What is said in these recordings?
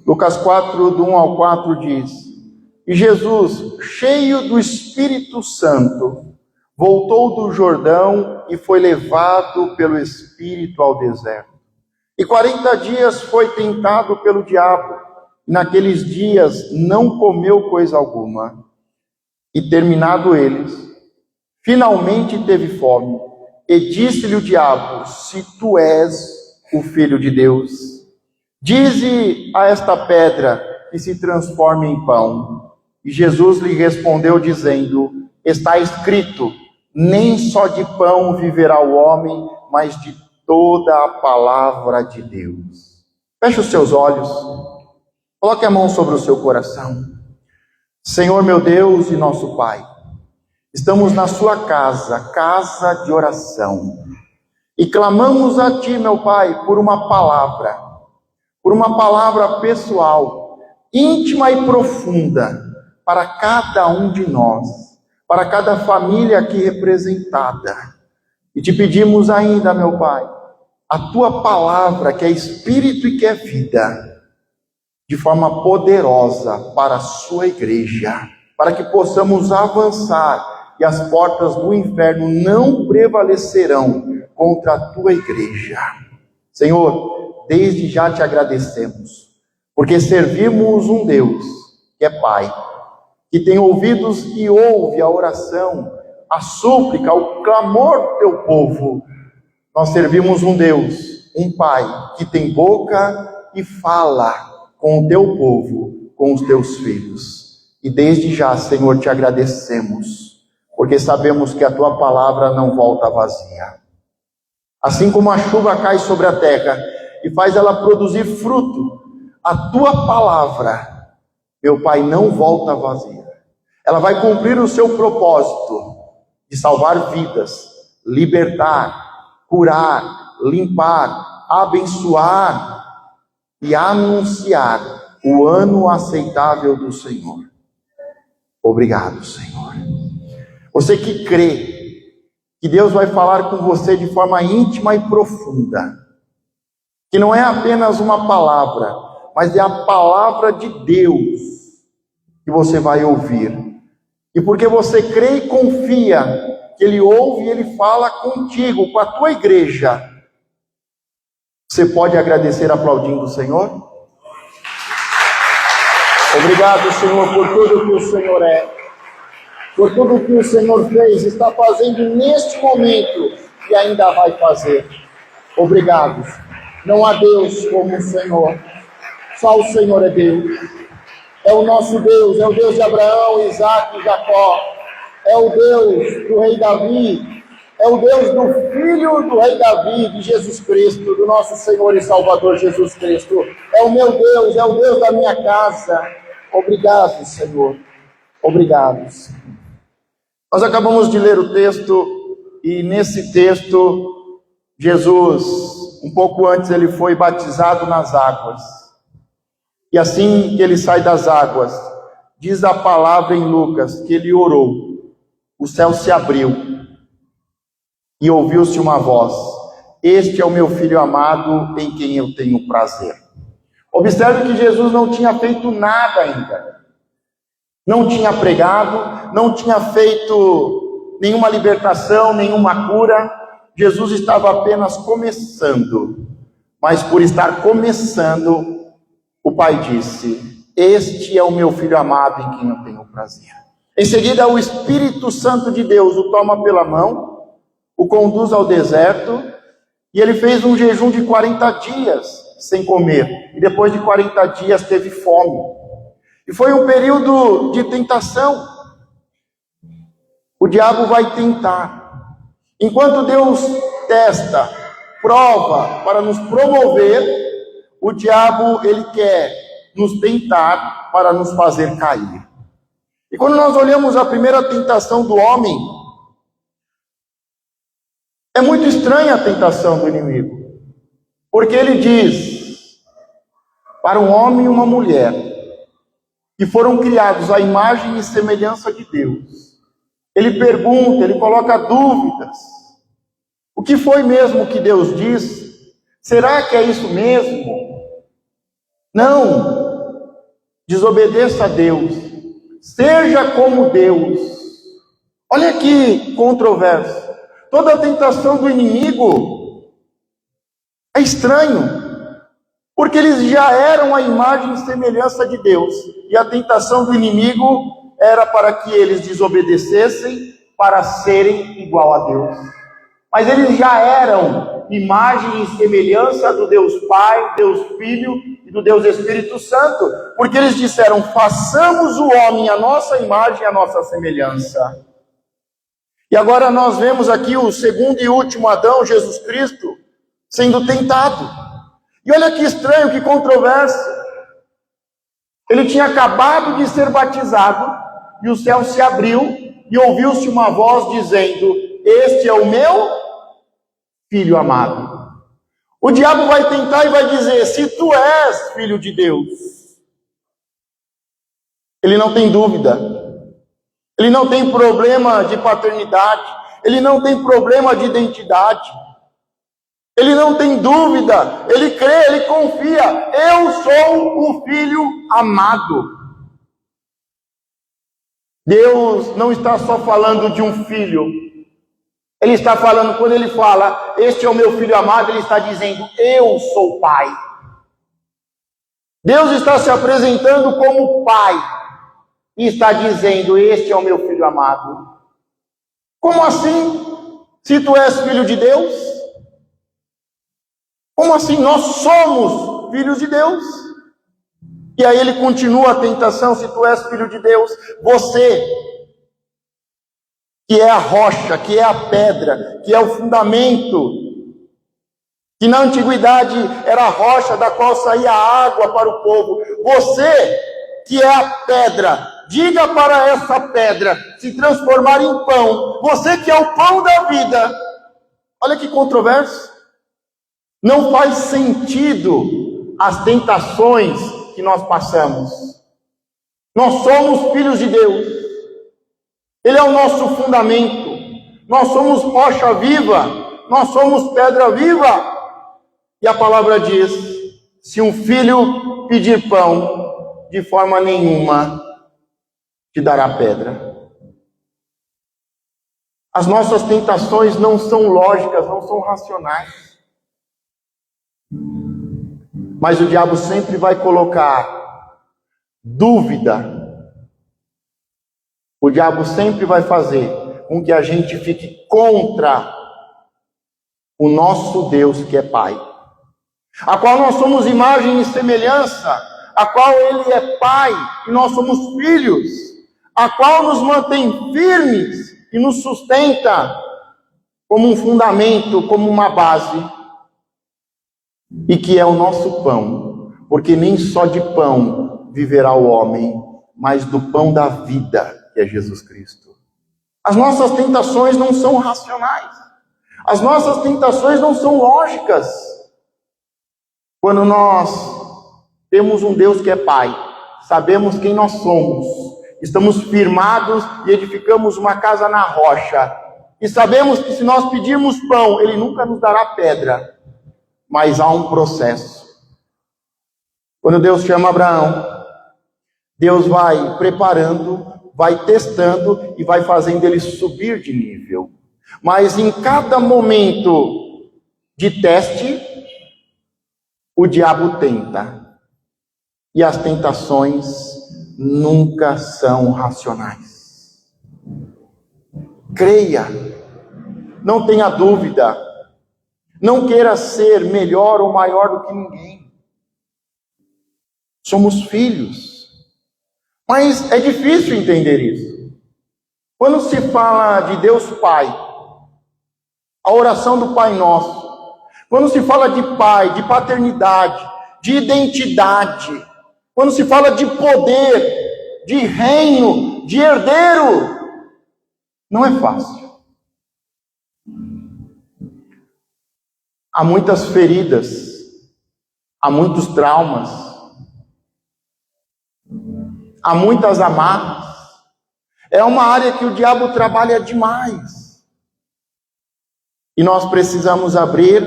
Lucas 4, do 1 ao 4 diz: E Jesus, cheio do Espírito Santo, voltou do Jordão e foi levado pelo Espírito ao deserto. E 40 dias foi tentado pelo diabo. Naqueles dias não comeu coisa alguma. E terminado eles, finalmente teve fome. E disse-lhe o diabo: Se tu és o Filho de Deus, dize a esta pedra que se transforme em pão. E Jesus lhe respondeu dizendo: Está escrito, nem só de pão viverá o homem, mas de toda a palavra de Deus. Feche os seus olhos, coloque a mão sobre o seu coração. Senhor meu Deus e nosso Pai, estamos na sua casa, casa de oração, e clamamos a Ti, meu Pai, por uma palavra pessoal, íntima e profunda, para cada um de nós, para cada família aqui representada. E te pedimos ainda, meu Pai, a Tua palavra, que é Espírito e que é vida, de forma poderosa para a Sua igreja, para que possamos avançar e as portas do inferno não prevalecerão contra a Tua igreja. Senhor, desde já te agradecemos, porque servimos um Deus que é Pai, que tem ouvidos e ouve a oração, a súplica, o clamor do teu povo. Nós servimos um Deus, um Pai, que tem boca e fala com o teu povo, com os teus filhos. E desde já, Senhor, te agradecemos, porque sabemos que a tua palavra não volta vazia. Assim como a chuva cai sobre a terra e faz ela produzir fruto, a tua palavra, meu Pai, não volta vazia. Ela vai cumprir o seu propósito de salvar vidas, libertar, curar, limpar, abençoar e anunciar o ano aceitável do Senhor. Obrigado, Senhor. Você que crê que Deus vai falar com você de forma íntima e profunda, que não é apenas uma palavra, mas é a palavra de Deus que você vai ouvir. E porque você crê e confia que Ele ouve e Ele fala contigo, com a tua igreja, você pode agradecer aplaudindo o Senhor? Obrigado, Senhor, por tudo que o Senhor é, por tudo que o Senhor fez, está fazendo neste momento e ainda vai fazer. Obrigado. Não há Deus como o Senhor. Só o Senhor é Deus. É o nosso Deus, é o Deus de Abraão, Isaac e Jacó. É o Deus do rei Davi. É o Deus do Filho do rei Davi, de Jesus Cristo, do nosso Senhor e Salvador Jesus Cristo. É o meu Deus, é o Deus da minha casa. Obrigado, Senhor. Obrigado, Senhor. Nós acabamos de ler o texto, e nesse texto, Jesus, um pouco antes, ele foi batizado nas águas. E assim que ele sai das águas, diz a palavra em Lucas, que ele orou. O céu se abriu. E ouviu-se uma voz: Este é o meu filho amado, em quem eu tenho prazer. Observe que Jesus não tinha feito nada ainda. Não tinha pregado, não tinha feito nenhuma libertação, nenhuma cura. Jesus estava apenas começando. Mas por estar começando, o Pai disse: Este é o meu filho amado, em quem eu tenho prazer. Em seguida, o Espírito Santo de Deus o toma pela mão, o conduz ao deserto, e ele fez um jejum de 40 dias sem comer, e depois de 40 dias teve fome, e foi um período de tentação. O diabo vai tentar, enquanto Deus testa, prova para nos promover, o diabo, ele quer nos tentar para nos fazer cair. E quando nós olhamos a primeira tentação do homem, é muito estranha a tentação do inimigo, porque ele diz para um homem e uma mulher que foram criados à imagem e semelhança de Deus. Ele pergunta, ele coloca dúvidas. O que foi mesmo que Deus disse? Será que é isso mesmo? Não, desobedeça a Deus, seja como Deus. Olha que controverso. Toda a tentação do inimigo é estranho, porque eles já eram a imagem e semelhança de Deus, e a tentação do inimigo era para que eles desobedecessem para serem igual a Deus. Mas eles já eram imagem e semelhança do Deus Pai, Deus Filho e do Deus Espírito Santo, porque eles disseram: façamos o homem a nossa imagem e a nossa semelhança. E agora nós vemos aqui o segundo e último Adão, Jesus Cristo, sendo tentado. E olha que estranho, que controverso. Ele tinha acabado de ser batizado, e o céu se abriu, e ouviu-se uma voz dizendo: este é o meu filho amado. O diabo vai tentar e vai dizer: se tu és filho de Deus. Ele não tem dúvida. Ele não tem problema de paternidade. Ele não tem problema de identidade. Ele não tem dúvida. Ele crê, ele confia. Eu sou o filho amado. Deus não está só falando de um filho. Ele está falando, quando ele fala, este é o meu filho amado, ele está dizendo, eu sou o pai. Deus está se apresentando como pai. E está dizendo, este é o meu filho amado. Como assim? Se tu és filho de Deus? Como assim? Nós somos filhos de Deus. E aí ele continua a tentação: se tu és filho de Deus, você, que é a rocha, que é a pedra, que é o fundamento, que na antiguidade era a rocha da qual saía água para o povo, você, que é a pedra, diga para essa pedra se transformar em pão. Você que é o pão da vida. Olha que controverso. Não faz sentido as tentações que nós passamos. Nós somos filhos de Deus. Ele é o nosso fundamento. Nós somos rocha viva. Nós somos pedra viva. E a palavra diz: se um filho pedir pão, de forma nenhuma te dará pedra. As nossas tentações não são lógicas, não são racionais. Mas o diabo sempre vai colocar dúvida. O diabo sempre vai fazer com que a gente fique contra o nosso Deus que é Pai, a qual nós somos imagem e semelhança, a qual Ele é Pai e nós somos filhos, a qual nos mantém firmes e nos sustenta como um fundamento, como uma base, e que é o nosso pão, porque nem só de pão viverá o homem, mas do pão da vida, que é Jesus Cristo. As nossas tentações não são racionais, as nossas tentações não são lógicas. Quando nós temos um Deus que é Pai, sabemos quem nós somos, estamos firmados e edificamos uma casa na rocha, e sabemos que se nós pedirmos pão, Ele nunca nos dará pedra, mas há um processo. Quando Deus chama Abraão, Deus vai preparando, vai testando e vai fazendo ele subir de nível. Mas em cada momento de teste, o diabo tenta. E as tentações nunca são racionais. Creia, não tenha dúvida, não queira ser melhor ou maior do que ninguém. Somos filhos. Mas é difícil entender isso. Quando se fala de Deus Pai, a oração do Pai Nosso, quando se fala de Pai, de paternidade, de identidade, quando se fala de poder, de reino, de herdeiro, não é fácil. Há muitas feridas, há muitos traumas, há muitas amarras. É uma área que o diabo trabalha demais. E nós precisamos abrir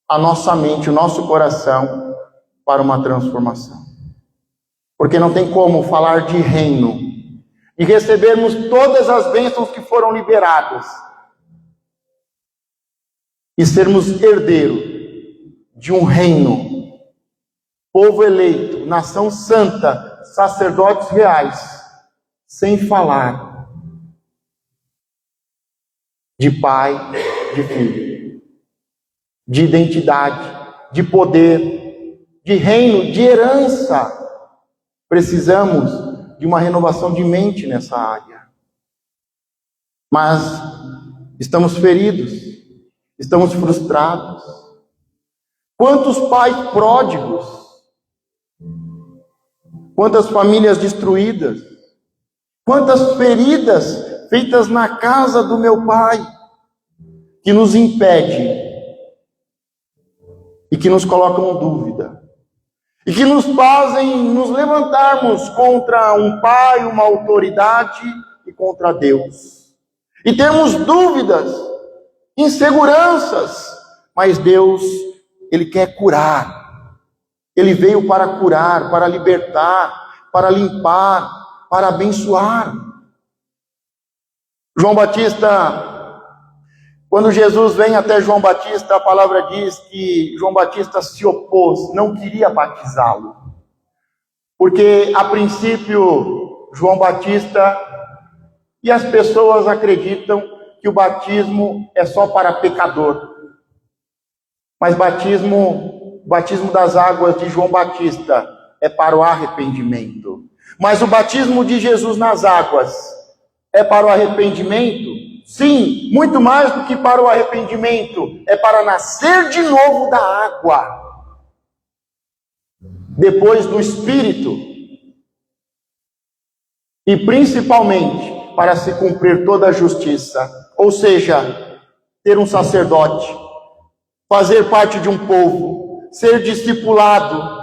a nossa mente, o nosso coração para uma transformação. Porque não tem como falar de reino e recebermos todas as bênçãos que foram liberadas e sermos herdeiros de um reino, povo eleito, nação santa, sacerdotes reais, sem falar de pai, de filho, de identidade, de poder, de reino, de herança. Precisamos de uma renovação de mente nessa área. Mas estamos feridos, estamos frustrados. Quantos pais pródigos, quantas famílias destruídas, quantas feridas feitas na casa do meu pai, que nos impede e que nos colocam em dúvida, e que nos fazem nos levantarmos contra um pai, uma autoridade e contra Deus. E temos dúvidas, inseguranças, mas Deus, Ele quer curar. Ele veio para curar, para libertar, para limpar, para abençoar. João Batista, quando Jesus vem até João Batista, a palavra diz que João Batista se opôs, não queria batizá-lo. Porque, a princípio, João Batista e as pessoas acreditam que o batismo é só para pecador. Mas o batismo das águas de João Batista é para o arrependimento. Mas o batismo de Jesus nas águas é para o arrependimento? Sim, muito mais do que para o arrependimento, é para nascer de novo da água, depois do Espírito, e principalmente para se cumprir toda a justiça, ou seja, ter um sacerdote, fazer parte de um povo, ser discipulado,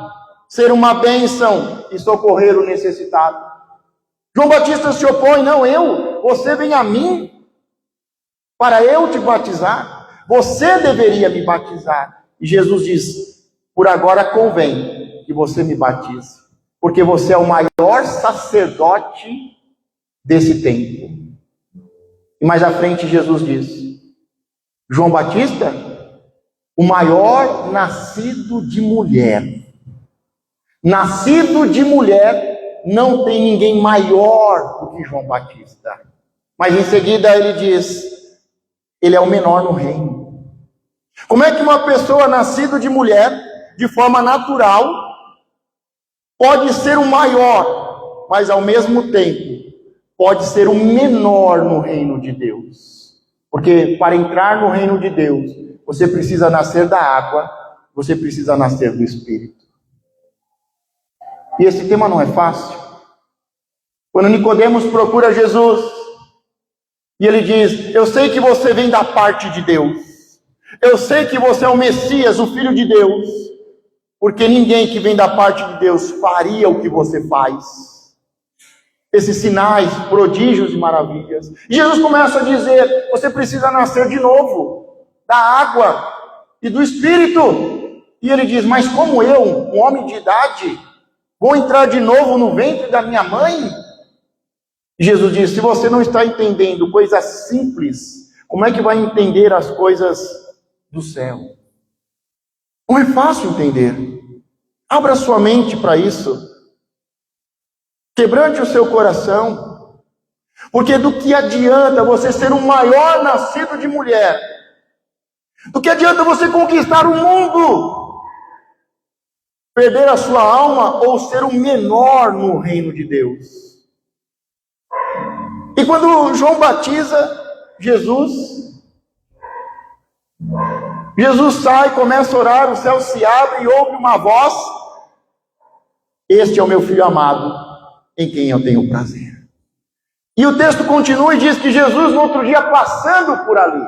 ser uma bênção e socorrer o necessitado. João Batista se opõe, não, você vem a mim para eu te batizar, você deveria me batizar. E Jesus diz, por agora convém que você me batize, porque você é o maior sacerdote desse tempo. E mais à frente Jesus diz, João Batista, o maior nascido de mulher. Nascido de mulher, não tem ninguém maior do que João Batista. Mas em seguida ele diz, ele é o menor no reino. Como é que uma pessoa nascida de mulher, de forma natural, pode ser o maior, mas ao mesmo tempo pode ser o menor no reino de Deus? Porque para entrar no reino de Deus, você precisa nascer da água, você precisa nascer do Espírito. E esse tema não é fácil. Quando Nicodemos procura Jesus, e ele diz, eu sei que você vem da parte de Deus. Eu sei que você é o Messias, o Filho de Deus. Porque ninguém que vem da parte de Deus faria o que você faz. Esses sinais, prodígios e maravilhas. E Jesus começa a dizer, você precisa nascer de novo. Da água e do Espírito. E ele diz, mas como eu, um homem de idade, vou entrar de novo no ventre da minha mãe? Jesus diz, se você não está entendendo coisas simples, como é que vai entender as coisas do céu? Não é fácil entender. Abra sua mente para isso. Quebrante o seu coração. Porque do que adianta você ser o maior nascido de mulher? Do que adianta você conquistar o mundo? Perder a sua alma ou ser o menor no reino de Deus? E quando João batiza Jesus sai, começa a orar, o céu se abre e ouve uma voz, este é o meu filho amado, em quem eu tenho prazer. E o texto continua e diz que Jesus, no outro dia, passando por ali,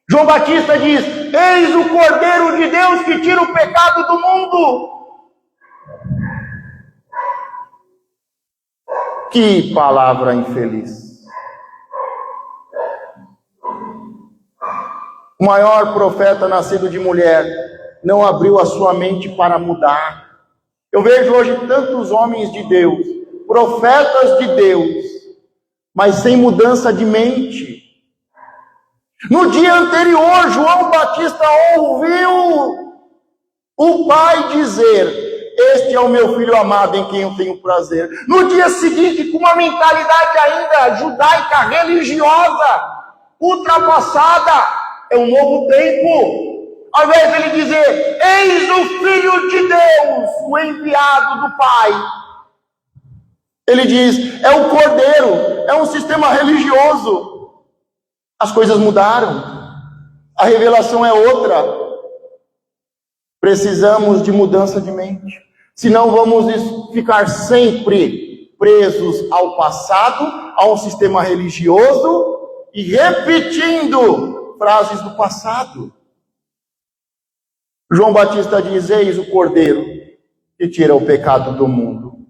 João Batista diz, eis o Cordeiro de Deus que tira o pecado do mundo. Que palavra infeliz. O maior profeta nascido de mulher não abriu a sua mente para mudar. Eu vejo hoje tantos homens de Deus, profetas de Deus, mas sem mudança de mente. No dia anterior, João Batista ouviu o Pai dizer: este é o meu filho amado em quem eu tenho prazer. No dia seguinte, com uma mentalidade ainda judaica, religiosa, ultrapassada, é um novo tempo. Ao invés de ele dizer: eis o Filho de Deus, o enviado do Pai, ele diz: é o Cordeiro, é um sistema religioso. As coisas mudaram, a revelação é outra. Precisamos de mudança de mente, senão vamos ficar sempre presos ao passado, a um sistema religioso e repetindo frases do passado. João Batista diz: eis o Cordeiro que tira o pecado do mundo.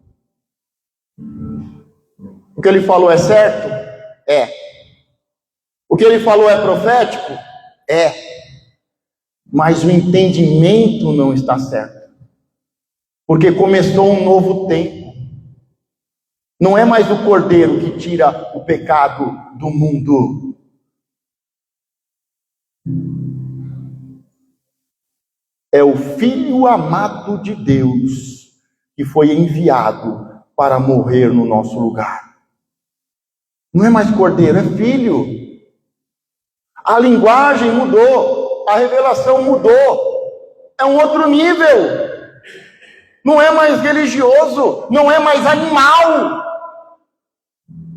O que ele falou é certo? É. O que ele falou é profético? É. Mas o entendimento não está certo. Porque começou um novo tempo. Não é mais o Cordeiro que tira o pecado do mundo. É o Filho amado de Deus que foi enviado para morrer no nosso lugar. Não é mais Cordeiro, é Filho. A linguagem mudou, a revelação mudou, é um outro nível. Não é mais religioso, não é mais animal.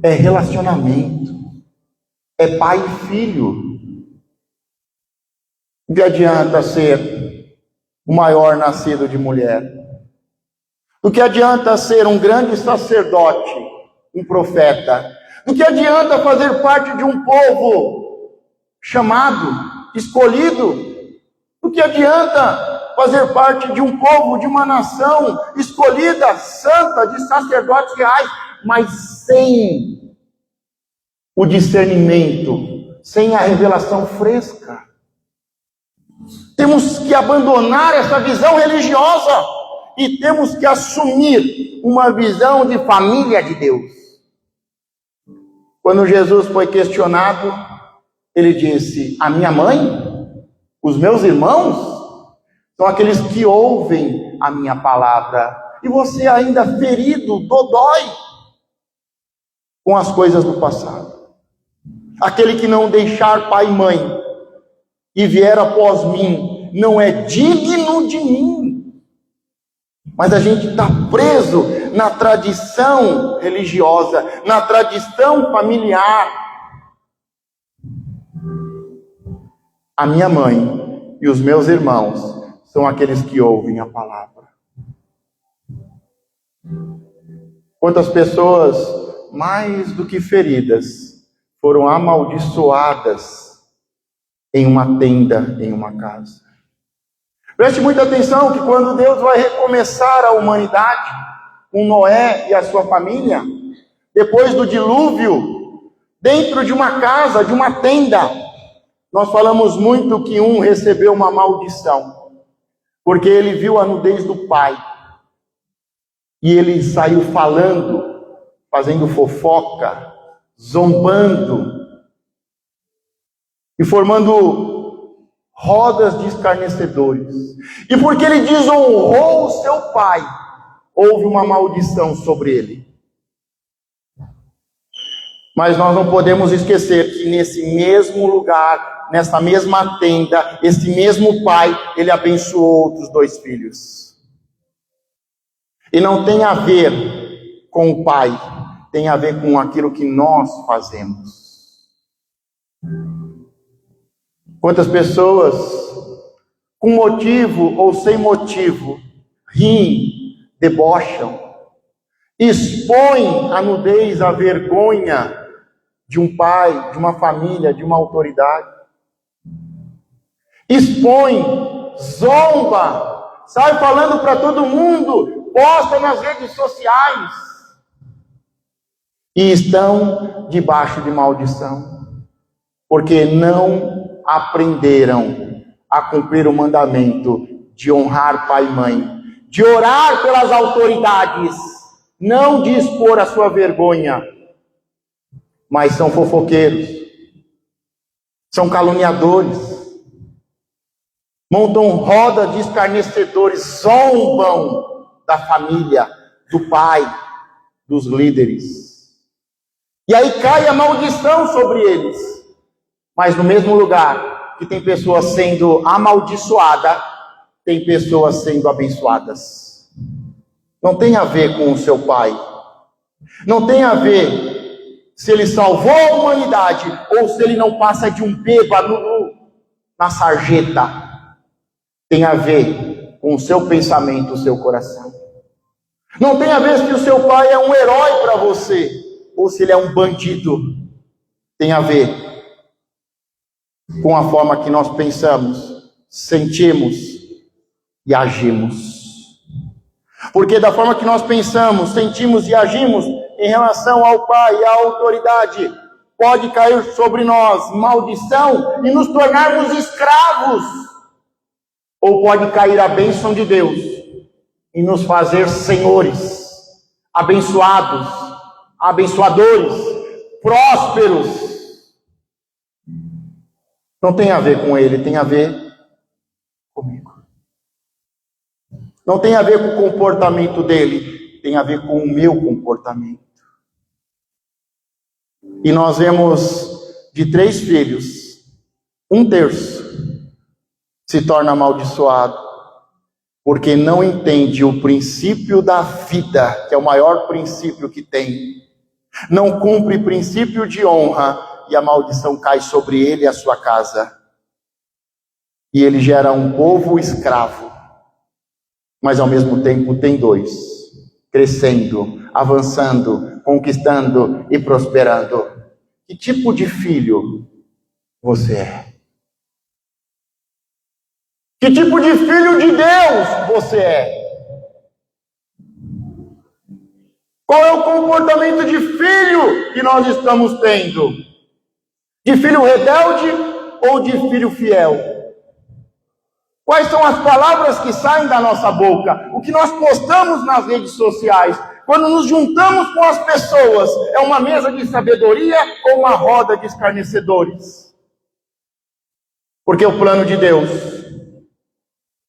É relacionamento, é pai e filho. O que adianta ser o maior nascido de mulher? Do que adianta ser um grande sacerdote, um profeta? Do que adianta fazer parte de um povo chamado, escolhido? Do que adianta fazer parte de um povo, de uma nação escolhida, santa, de sacerdotes reais, mas sem o discernimento, sem a revelação fresca? Temos que abandonar essa visão religiosa e temos que assumir uma visão de família de Deus. Quando Jesus foi questionado, ele disse: a minha mãe, os meus irmãos, são aqueles que ouvem a minha palavra. E você ainda ferido, dodói com as coisas do passado. Aquele que não deixar pai e mãe e vier após mim, não é digno de mim. Mas a gente está preso na tradição religiosa, na tradição familiar. A minha mãe e os meus irmãos são aqueles que ouvem a palavra. Quantas pessoas, mais do que feridas, foram amaldiçoadas em uma tenda, em uma casa. Preste muita atenção que quando Deus vai recomeçar a humanidade, com Noé e a sua família, depois do dilúvio, dentro de uma casa, de uma tenda, nós falamos muito que um recebeu uma maldição, porque ele viu a nudez do pai, e ele saiu falando, fazendo fofoca, zombando, e formando rodas de escarnecedores. E porque ele desonrou o seu pai, houve uma maldição sobre ele. Mas nós não podemos esquecer que nesse mesmo lugar, nessa mesma tenda, esse mesmo pai, ele abençoou outros 2 filhos. E não tem a ver com o pai, tem a ver com aquilo que nós fazemos. Quantas pessoas, com motivo ou sem motivo, riem, debocham, expõem a nudez, a vergonha de um pai, de uma família, de uma autoridade. Expõe, zomba, sai falando para todo mundo, posta nas redes sociais. E estão debaixo de maldição, porque não aprenderam a cumprir o mandamento de honrar pai e mãe, de orar pelas autoridades, não de expor a sua vergonha, mas são fofoqueiros, são caluniadores, montam roda de escarnecedores, zombam da família, do pai, dos líderes. E aí cai a maldição sobre eles. Mas no mesmo lugar que tem pessoas sendo amaldiçoadas, tem pessoas sendo abençoadas. Não tem a ver com o seu pai. Não tem a ver se ele salvou a humanidade ou se ele não passa de um bêbado na sarjeta. Tem a ver com o seu pensamento, o seu coração. Não tem a ver se o seu pai é um herói para você ou se ele é um bandido. Tem a ver com a forma que nós pensamos, sentimos e agimos. Porque da forma que nós pensamos, sentimos e agimos em relação ao pai e à autoridade, pode cair sobre nós maldição e nos tornarmos escravos. Ou pode cair a bênção de Deus e nos fazer senhores, abençoados, abençoadores, prósperos. Não tem a ver com ele, tem a ver comigo. Não tem a ver com o comportamento dele, tem a ver com o meu comportamento. E nós vemos de 3 filhos, 1/3 se torna amaldiçoado, porque não entende o princípio da vida, que é o maior princípio que tem. Não cumpre princípio de honra, e a maldição cai sobre ele e a sua casa. E ele gera um povo escravo, mas ao mesmo tempo tem 2, crescendo, avançando, conquistando e prosperando. Que tipo de filho você é? Que tipo de filho de Deus você é? Qual é o comportamento de filho que nós estamos tendo? De filho rebelde ou de filho fiel? Quais são as palavras que saem da nossa boca? O que nós postamos nas redes sociais? Quando nos juntamos com as pessoas, é uma mesa de sabedoria ou uma roda de escarnecedores? Porque o plano de Deus,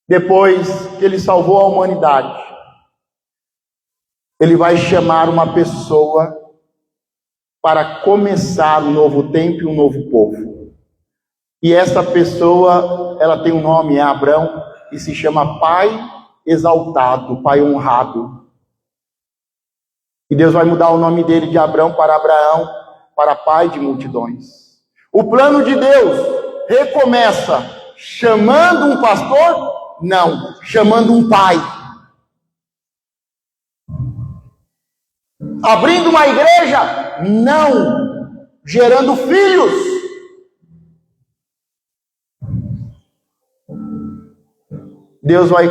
depois que ele salvou a humanidade, ele vai chamar uma pessoa para começar um novo tempo e um novo povo. E essa pessoa, ela tem um nome, é Abrão, e se chama Pai Exaltado, Pai Honrado. E Deus vai mudar o nome dele de Abrão, para Pai de multidões. O plano de Deus recomeça chamando um pastor? Não, chamando um pai. Abrindo uma igreja? Não, gerando filhos. Deus vai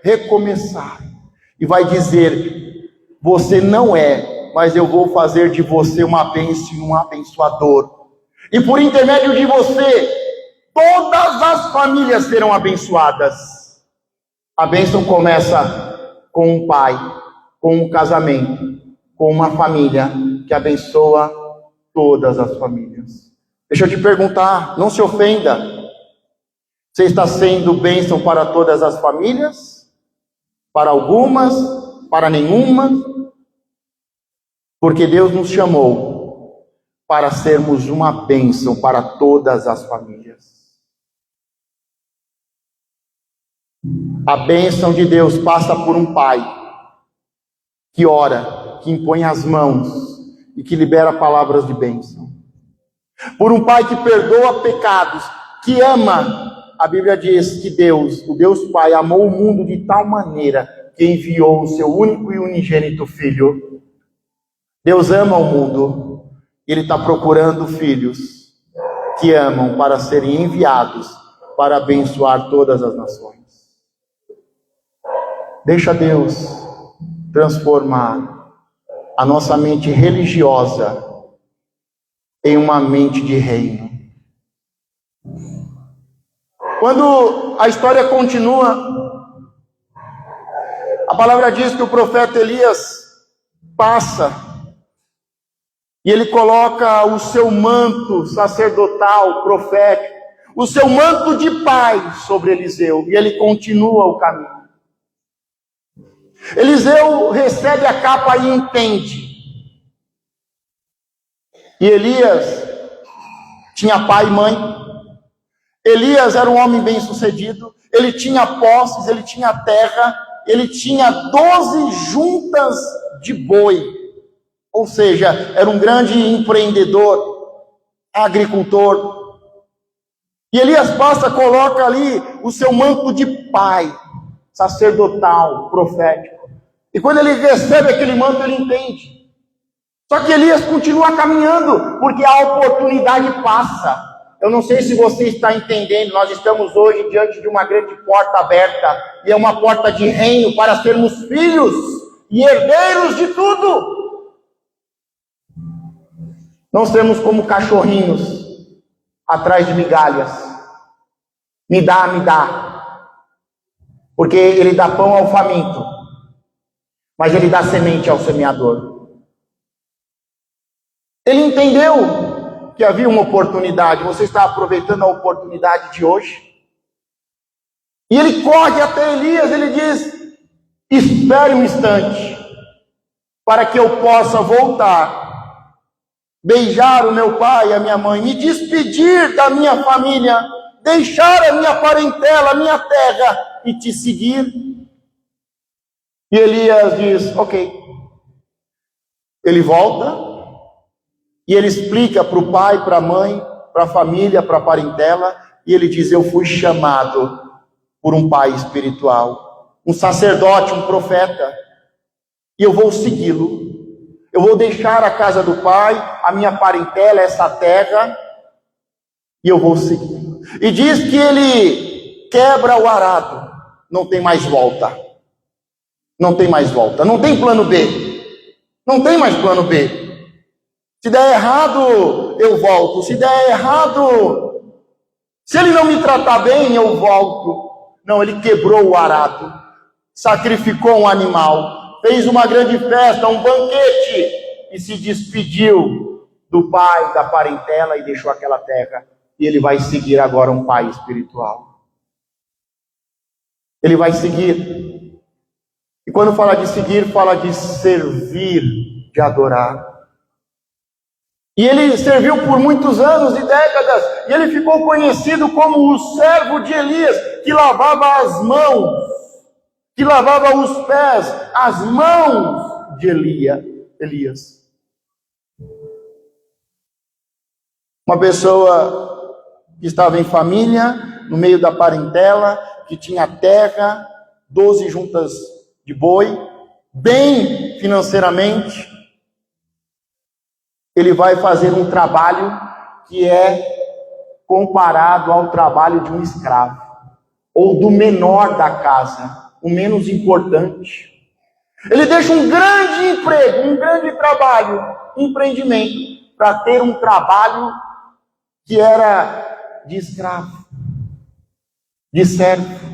recomeçar e vai dizer: você não é, mas eu vou fazer de você uma bênção e um abençoador. E por intermédio de você, todas as famílias serão abençoadas. A bênção começa com um pai, com um casamento, com uma família que abençoa todas as famílias. Deixa eu te perguntar, não se ofenda. Você está sendo bênção para todas as famílias? Para algumas? Para nenhuma? Porque Deus nos chamou para sermos uma bênção para todas as famílias. A bênção de Deus passa por um pai que ora, que impõe as mãos e que libera palavras de bênção. Por um pai que perdoa pecados, que ama. A Bíblia diz que Deus, o Deus Pai, amou o mundo de tal maneira que enviou o seu único e unigênito Filho. Deus ama o mundo. Ele está procurando filhos que amam para serem enviados para abençoar todas as nações. Deixa Deus transformar a nossa mente religiosa em uma mente de reino. Quando a história continua, palavra diz que o profeta Elias passa e ele coloca o seu manto sacerdotal, profético, o seu manto de pai sobre Eliseu, e ele continua o caminho. Eliseu recebe a capa e entende. E Elias tinha pai e mãe. Elias era um homem bem-sucedido. Ele tinha posses, ele tinha terra, ele tinha 12 juntas de boi. Ou seja, era um grande empreendedor, agricultor. E Elias passa, coloca ali o seu manto de pai, sacerdotal, profético. E quando ele recebe aquele manto, ele entende. Só que Elias continua caminhando, porque a oportunidade passa. Eu não sei se você está entendendo, nós estamos hoje diante de uma grande porta aberta, e é uma porta de reino para sermos filhos e herdeiros de tudo. Não sermos como cachorrinhos atrás de migalhas. Me dá, me dá. Porque ele dá pão ao faminto, mas ele dá semente ao semeador. Ele entendeu que havia uma oportunidade. Você está aproveitando a oportunidade de hoje? E ele corre até Elias, ele diz: espere um instante, para que eu possa voltar, beijar o meu pai e a minha mãe, me despedir da minha família, deixar a minha parentela, a minha terra e te seguir. E Elias diz: ok. Ele volta e ele explica para o pai, para a mãe, para a família, para a parentela, e ele diz: eu fui chamado por um pai espiritual, um sacerdote, um profeta, e eu vou segui-lo. Eu vou deixar a casa do pai, a minha parentela, essa terra, e eu vou segui-lo. E diz que ele quebra o arado, não tem mais volta. Não tem mais volta, não tem plano B. Não tem mais plano B. Se der errado, eu volto. Se der errado, se ele não me tratar bem, eu volto. Não, ele quebrou o arado, sacrificou um animal, fez uma grande festa, um banquete, e se despediu do pai, da parentela, e deixou aquela terra. E ele vai seguir agora um pai espiritual. Ele vai seguir. E quando fala de seguir, fala de servir, de adorar. E ele serviu por muitos anos e décadas, e ele ficou conhecido como o servo de Elias, que lavava as mãos, que lavava os pés, as mãos de Elias. Uma pessoa que estava em família, no meio da parentela, que tinha terra, 12 juntas de boi, bem financeiramente, ele vai fazer um trabalho que é comparado ao trabalho de um escravo, ou do menor da casa, o menos importante. Ele deixa um grande emprego, um grande trabalho, empreendimento, para ter um trabalho que era de escravo, de servo,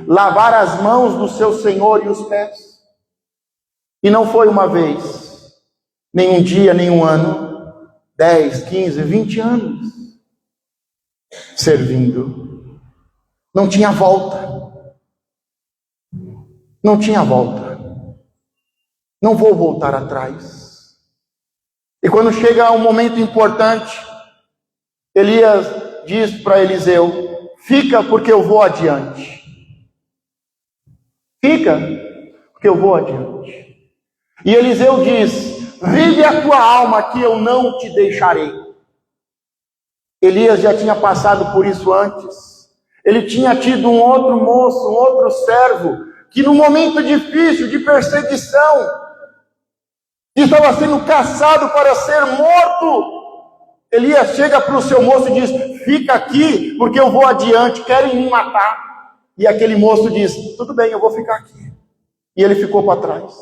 lavar as mãos do seu senhor e os pés. E não foi uma vez, nem um dia, nem um ano, 10, 15, 20 anos servindo. Não tinha volta. Não tinha volta. Não vou voltar atrás. E quando chega um momento importante, Elias diz para Eliseu: fica porque eu vou adiante. Fica porque eu vou adiante. E Eliseu diz: vive a tua alma que eu não te deixarei. Elias já tinha passado por isso antes. Ele tinha tido um outro moço, um outro servo, que no momento difícil de perseguição, que estava sendo caçado para ser morto, Elias chega para o seu moço e diz: fica aqui, porque eu vou adiante, querem me matar. E aquele moço diz: tudo bem, eu vou ficar aqui. E ele ficou para trás.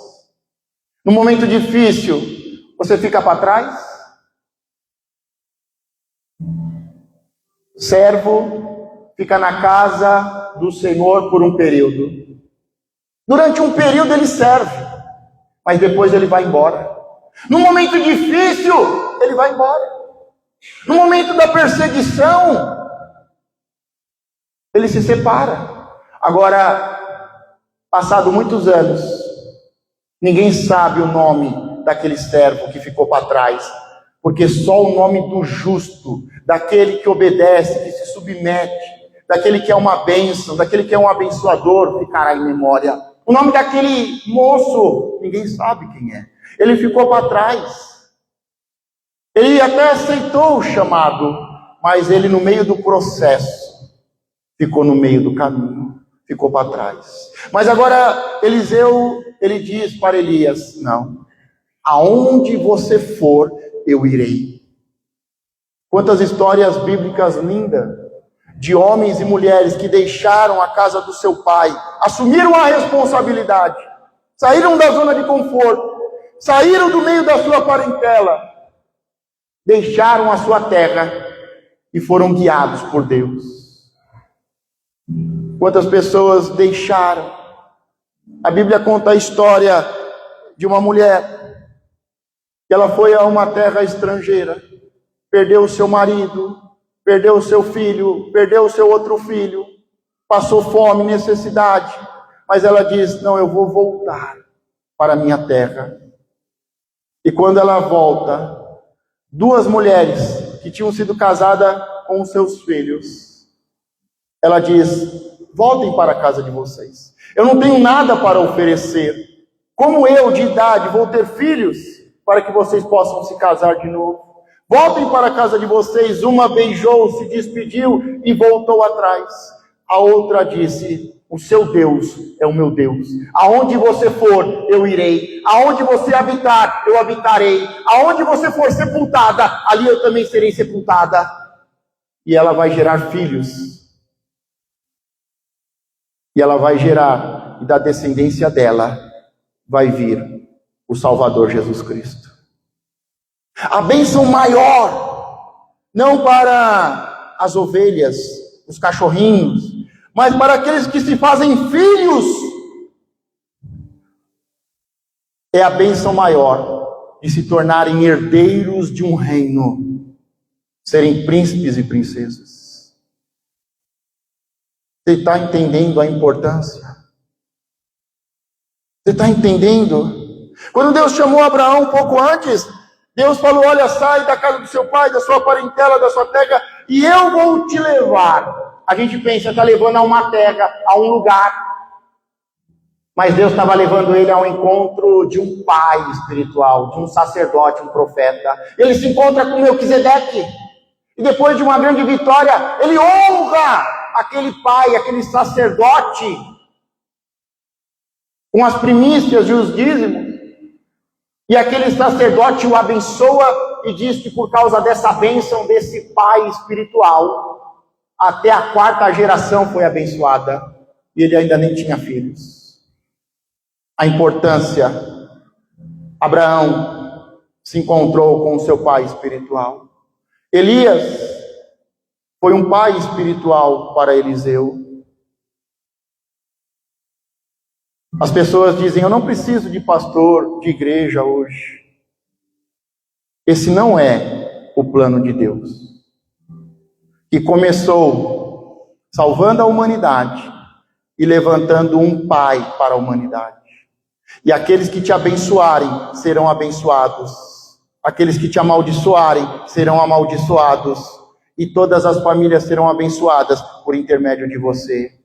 No momento difícil, você fica para trás? Servo fica na casa do Senhor por um período. Durante um período ele serve, mas depois ele vai embora. No momento difícil, ele vai embora. No momento da perseguição, ele se separa. Agora, passado muitos anos, ninguém sabe o nome daquele servo que ficou para trás, porque só o nome do justo, daquele que obedece, que se submete, daquele que é uma bênção, daquele que é um abençoador, ficará em memória. O nome daquele moço, ninguém sabe quem é. Ele ficou para trás. Ele até aceitou o chamado, mas ele no meio do processo, ficou no meio do caminho, ficou para trás. Mas agora Eliseu, ele diz para Elias: não, aonde você for, eu irei. Quantas histórias bíblicas lindas, de homens e mulheres que deixaram a casa do seu pai, assumiram a responsabilidade, saíram da zona de conforto, saíram do meio da sua parentela, deixaram a sua terra e foram guiados por Deus. Quantas pessoas deixaram? A Bíblia conta a história de uma mulher que ela foi a uma terra estrangeira, perdeu o seu marido, perdeu o seu filho, perdeu o seu outro filho, passou fome, necessidade, mas ela diz: não, eu vou voltar para a minha terra. E quando ela volta, duas mulheres que tinham sido casadas com os seus filhos, ela diz: voltem para a casa de vocês, eu não tenho nada para oferecer, como eu de idade vou ter filhos para que vocês possam se casar de novo? Voltem para a casa de vocês. Uma beijou, se despediu e voltou atrás. A outra disse: o seu Deus é o meu Deus. Aonde você for, eu irei. Aonde você habitar, eu habitarei. Aonde você for sepultada, ali eu também serei sepultada. E ela vai gerar filhos. E ela vai gerar, e da descendência dela vai vir o Salvador Jesus Cristo. A bênção maior, não para as ovelhas, os cachorrinhos, mas para aqueles que se fazem filhos, é a bênção maior de se tornarem herdeiros de um reino, serem príncipes e princesas. Você está entendendo a importância? Você está entendendo? Quando Deus chamou Abraão um pouco antes, Deus falou: olha, sai da casa do seu pai, da sua parentela, da sua terra, e eu vou te levar. A gente pensa, está levando a uma terra, a um lugar. Mas Deus estava levando ele ao encontro de um pai espiritual, de um sacerdote, um profeta. Ele se encontra com Melquisedeque. E depois de uma grande vitória, ele honra aquele pai, aquele sacerdote, com as primícias e os dízimos. E aquele sacerdote o abençoa e diz que por causa dessa bênção desse pai espiritual, até a 4ª geração foi abençoada. E ele ainda nem tinha filhos. A importância. Abraão se encontrou com o seu pai espiritual. Elias foi um pai espiritual para Eliseu. As pessoas dizem: eu não preciso de pastor, de igreja hoje. Esse não é o plano de Deus, que começou salvando a humanidade e levantando um pai para a humanidade. E aqueles que te abençoarem serão abençoados, aqueles que te amaldiçoarem serão amaldiçoados, e todas as famílias serão abençoadas por intermédio de você.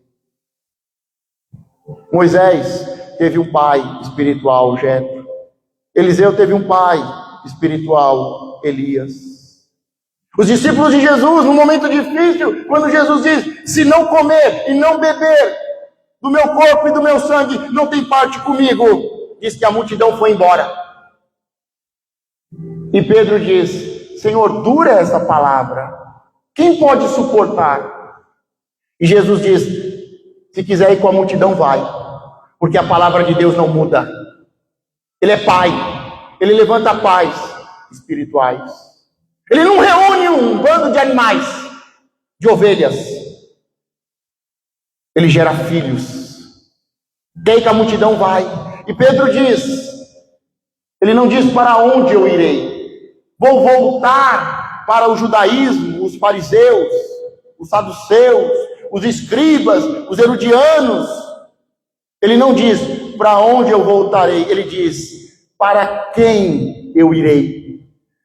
Moisés teve um pai espiritual, Jetro. Eliseu teve um pai espiritual, Elias. Os discípulos de Jesus, no momento difícil, quando Jesus diz: se não comer e não beber do meu corpo e do meu sangue, não tem parte comigo, diz que a multidão foi embora. E Pedro diz: Senhor, dura essa palavra, quem pode suportar? E Jesus diz: se quiser ir com a multidão, vai, porque a palavra de Deus não muda. Ele é pai, ele levanta pais espirituais. Ele não reúne um bando de animais, de ovelhas. Ele gera filhos. E aí que a multidão vai. E Pedro diz, ele não diz para onde eu irei. Vou voltar para o judaísmo, os fariseus, os saduceus, os escribas, os herodianos. Ele não diz para onde eu voltarei. Ele diz, para quem eu irei?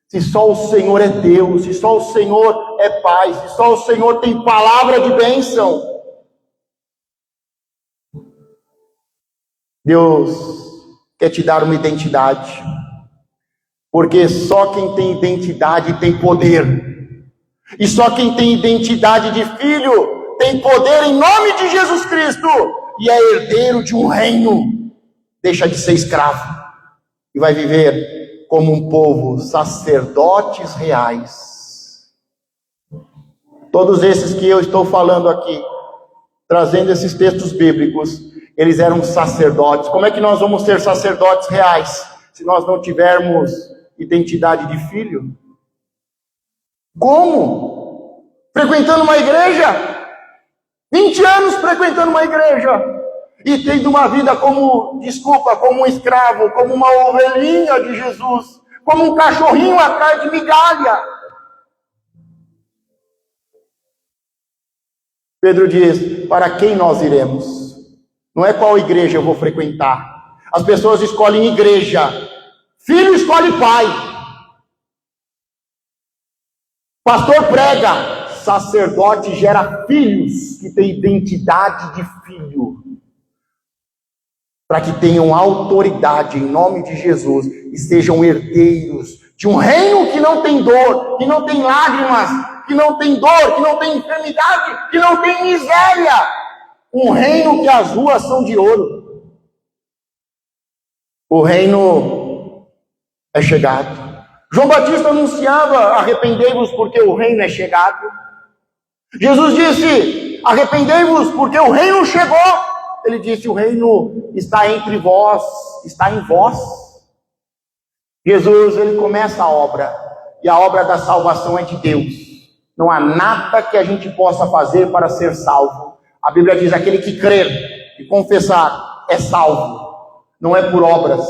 Se só o Senhor é Deus, se só o Senhor é Pai, se só o Senhor tem palavra de bênção. Deus quer te dar uma identidade, porque só quem tem identidade tem poder, e só quem tem identidade de filho tem poder em nome de Jesus Cristo, e é herdeiro de um reino. Deixa de ser escravo e vai viver como um povo, sacerdotes reais. Todos esses que eu estou falando aqui, trazendo esses textos bíblicos, eles eram sacerdotes. Como é que nós vamos ser sacerdotes reais se nós não tivermos identidade de filho? Como? Frequentando uma igreja? 20 anos frequentando uma igreja e tendo uma vida como um escravo, como uma ovelhinha de Jesus, como um cachorrinho atrás de migalha. Pedro diz, para quem nós iremos? Não é qual igreja eu vou frequentar. As pessoas escolhem igreja. Filho escolhe pai. Pastor prega. Sacerdote gera filhos que têm identidade de filho. Para que tenham autoridade em nome de Jesus e sejam herdeiros de um reino que não tem dor, que não tem lágrimas, que não tem dor, que não tem enfermidade, que não tem miséria. Um reino que as ruas são de ouro. O reino é chegado. João Batista anunciava, arrependei-vos porque o reino é chegado. Jesus disse, arrependei-vos porque o reino chegou. Ele disse, o reino está entre vós, está em vós. Jesus, ele começa a obra, e a obra da salvação é de Deus. Não há nada que a gente possa fazer para ser salvo. A Bíblia diz, aquele que crer e confessar é salvo. Não é por obras.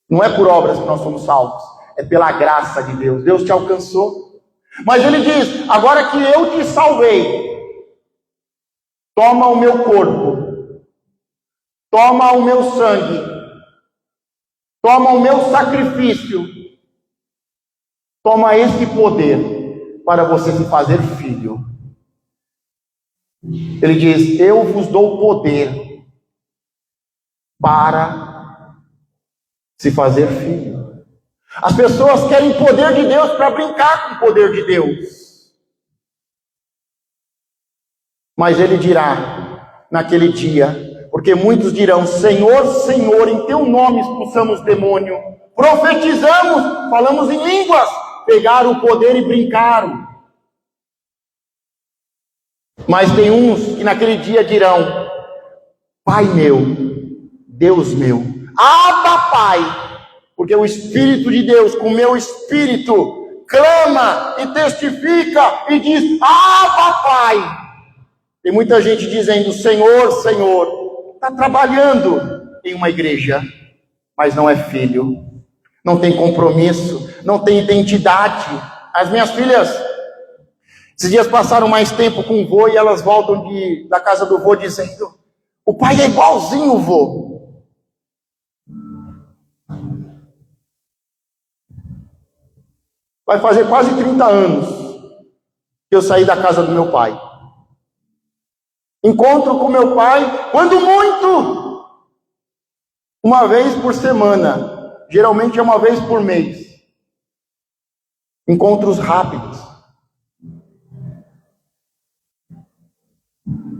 Não é por obras que nós somos salvos. É pela graça de Deus. Deus te alcançou. Mas ele diz, agora que eu te salvei, toma o meu corpo, toma o meu sangue, toma o meu sacrifício, toma esse poder para você se fazer filho. Ele diz, eu vos dou poder para se fazer filho. As pessoas querem poder de Deus para brincar com o poder de Deus. Mas ele dirá, naquele dia, porque muitos dirão, Senhor, Senhor, em teu nome expulsamos demônio, profetizamos, falamos em línguas, pegaram o poder e brincaram. Mas tem uns que naquele dia dirão, Pai meu, Deus meu, Abba Pai, porque o Espírito de Deus, com o meu Espírito, clama e testifica e diz, Abba Pai. Tem muita gente dizendo, Senhor, Senhor, está trabalhando em uma igreja, mas não é filho, não tem compromisso, não tem identidade. As minhas filhas, esses dias passaram mais tempo com o vô e elas voltam da casa do vô dizendo, o pai é igualzinho o vô. Vai fazer quase 30 anos que eu saí da casa do meu pai. Encontro com meu pai, quando muito, uma vez por semana, geralmente é uma vez por mês. Encontros rápidos.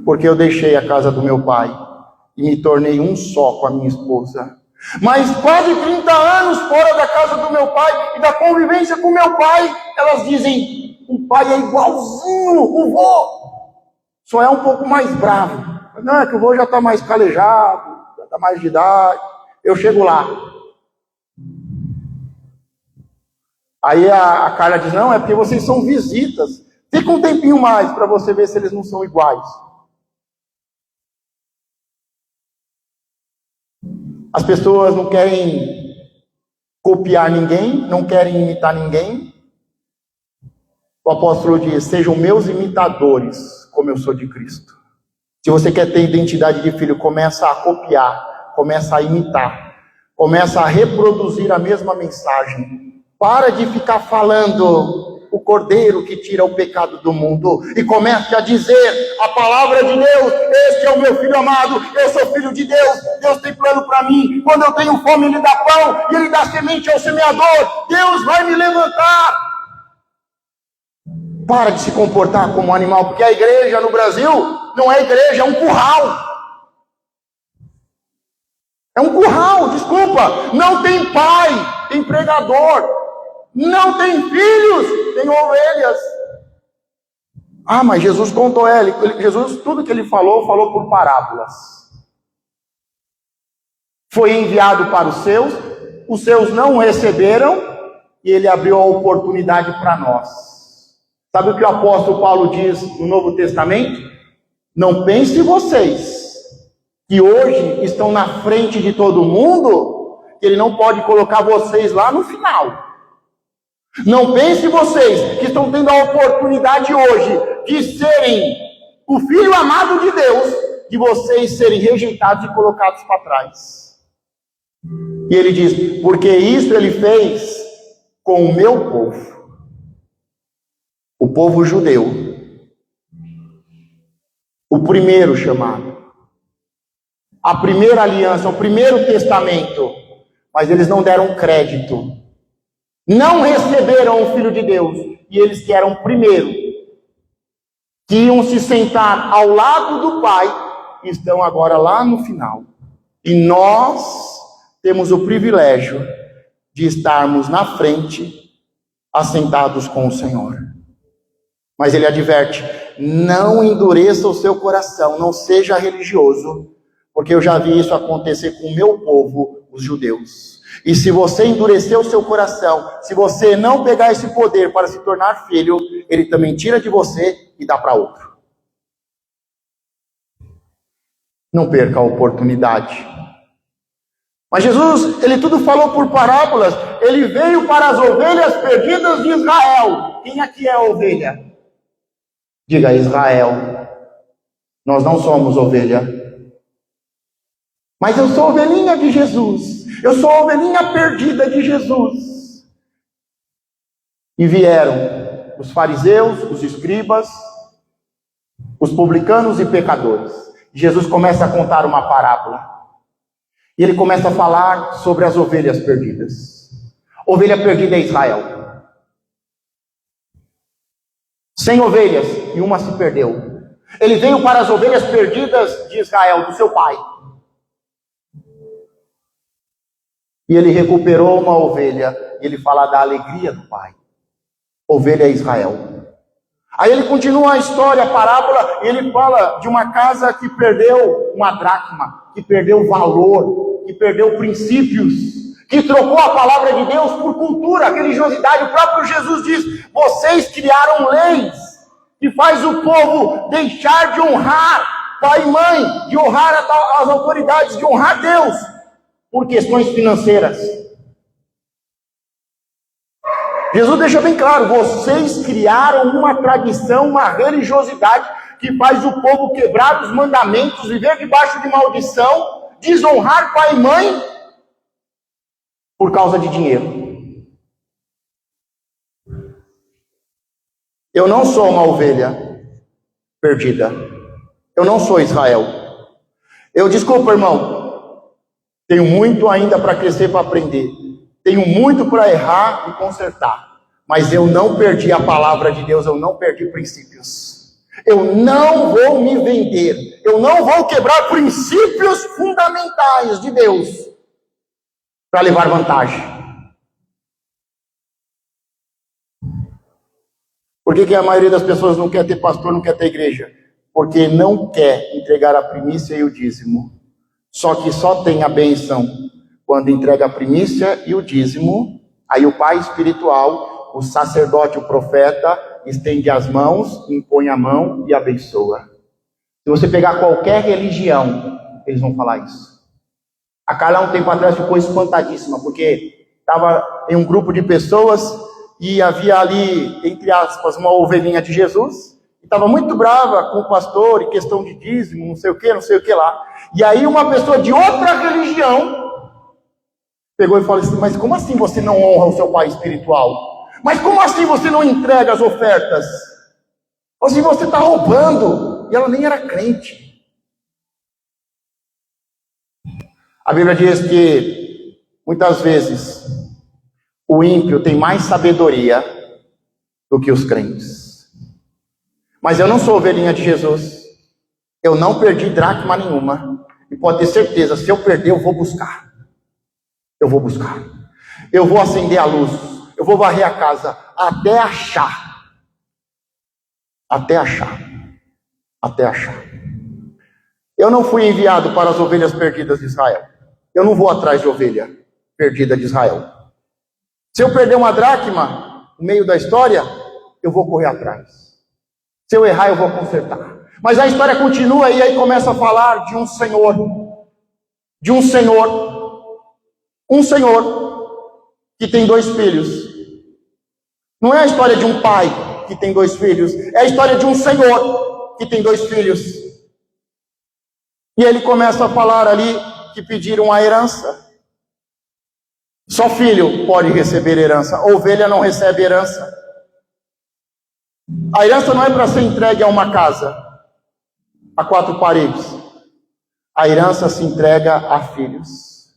Porque eu deixei a casa do meu pai e me tornei um só com a minha esposa. Mas quase 30 anos fora da casa do meu pai e da convivência com meu pai, elas dizem, o pai é igualzinho o vô. Só é um pouco mais bravo. Não, é que o vô já está mais calejado, já está mais de idade. Eu chego lá. Aí a Carla diz, não, é porque vocês são visitas. Fica um tempinho mais para você ver se eles não são iguais. As pessoas não querem copiar ninguém, não querem imitar ninguém. O apóstolo diz: sejam meus imitadores, como eu sou de Cristo. Se você quer ter identidade de filho, começa a copiar, começa a imitar, começa a reproduzir a mesma mensagem. Para de ficar falando o Cordeiro que tira o pecado do mundo, e comece a dizer a palavra de Deus: este é o meu filho amado, eu sou filho de Deus, Deus tem plano para mim. Quando eu tenho fome, Ele dá pão, e Ele dá semente ao semeador. Deus vai me levantar. Para de se comportar como um animal, porque a igreja no Brasil não é igreja, é um curral. É um curral, desculpa. Não tem pai, tem pregador. Não tem filhos, tem ovelhas. Ah, mas Jesus contou Jesus, tudo que ele falou por parábolas. Foi enviado para os seus não receberam, e ele abriu a oportunidade para nós. Sabe o que o apóstolo Paulo diz no Novo Testamento? Não pense vocês que hoje estão na frente de todo mundo, que ele não pode colocar vocês lá no final. Não pense vocês que estão tendo a oportunidade hoje de serem o filho amado de Deus, de vocês serem rejeitados e colocados para trás. E ele diz: porque isso ele fez com o meu povo. O povo judeu, o primeiro chamado, a primeira aliança, o primeiro testamento, mas eles não deram crédito, não receberam o Filho de Deus, e eles que eram primeiro, que iam se sentar ao lado do Pai, estão agora lá no final. E nós temos o privilégio de estarmos na frente, assentados com o Senhor. Mas ele adverte: não endureça o seu coração, não seja religioso, porque eu já vi isso acontecer com o meu povo, os judeus. E se você endurecer o seu coração, se você não pegar esse poder para se tornar filho, ele também tira de você e dá para outro. Não perca a oportunidade. Mas Jesus, ele tudo falou por parábolas. Ele veio para as ovelhas perdidas de Israel. Quem aqui é a ovelha? Diga: Israel. Nós não somos ovelha. Mas eu sou ovelhinha de Jesus. Eu sou a ovelhinha perdida de Jesus. E vieram os fariseus, os escribas, os publicanos e pecadores. Jesus começa a contar uma parábola. E ele começa a falar sobre as ovelhas perdidas. Ovelha perdida é Israel. 100 ovelhas e uma se perdeu. Ele veio para as ovelhas perdidas de Israel, do seu pai. E ele recuperou uma ovelha. E ele fala da alegria do pai. Ovelha é Israel. Aí ele continua a história, a parábola, e ele fala de uma casa que perdeu uma dracma, que perdeu valor, que perdeu princípios, que trocou a palavra de Deus por cultura, religiosidade. O próprio Jesus diz: vocês criaram leis que faz o povo deixar de honrar pai e mãe, de honrar as autoridades, de honrar Deus, por questões financeiras. Jesus deixa bem claro: vocês criaram uma tradição, uma religiosidade que faz o povo quebrar os mandamentos, viver debaixo de maldição, desonrar pai e mãe por causa de dinheiro. Eu não sou uma ovelha perdida. Eu não sou Israel. Desculpa, irmão, tenho muito ainda para crescer, para aprender. Tenho muito para errar e consertar. Mas eu não perdi a palavra de Deus, eu não perdi princípios. Eu não vou me vender. Eu não vou quebrar princípios fundamentais de Deus para levar vantagem. Por que a maioria das pessoas não quer ter pastor, não quer ter igreja? Porque não quer entregar a primícia e o dízimo. Só que só tem a bênção quando entrega a primícia e o dízimo. Aí o pai espiritual, o sacerdote, o profeta, estende as mãos, impõe a mão e abençoa. Se você pegar qualquer religião, eles vão falar isso. A Carla, um tempo atrás, ficou espantadíssima, porque estava em um grupo de pessoas e havia ali, entre aspas, uma ovelhinha de Jesus. Estava muito brava com o pastor em questão de dízimo, não sei o que lá. E aí uma pessoa de outra religião pegou e falou assim: mas como assim você não honra o seu pai espiritual? Mas como assim você não entrega as ofertas? Assim você está roubando. E ela nem era crente. A Bíblia diz que muitas vezes o ímpio tem mais sabedoria do que os crentes. Mas eu não sou ovelhinha de Jesus. Eu não perdi dracma nenhuma. E pode ter certeza, se eu perder, eu vou buscar. Eu vou buscar. Eu vou acender a luz. Eu vou varrer a casa até achar. Até achar. Até achar. Eu não fui enviado para as ovelhas perdidas de Israel. Eu não vou atrás de ovelha perdida de Israel. Se eu perder uma dracma no meio da história, eu vou correr atrás. Se eu errar, eu vou consertar. Mas a história continua e aí começa a falar de um senhor. De um senhor. Um senhor que tem 2 filhos. Não é a história de um pai que tem 2 filhos. É a história de um senhor que tem 2 filhos. E ele começa a falar ali que pediram a herança. Só filho pode receber herança. Ovelha não recebe herança. A herança não é para ser entregue a uma casa, a 4 paredes. A herança se entrega a filhos.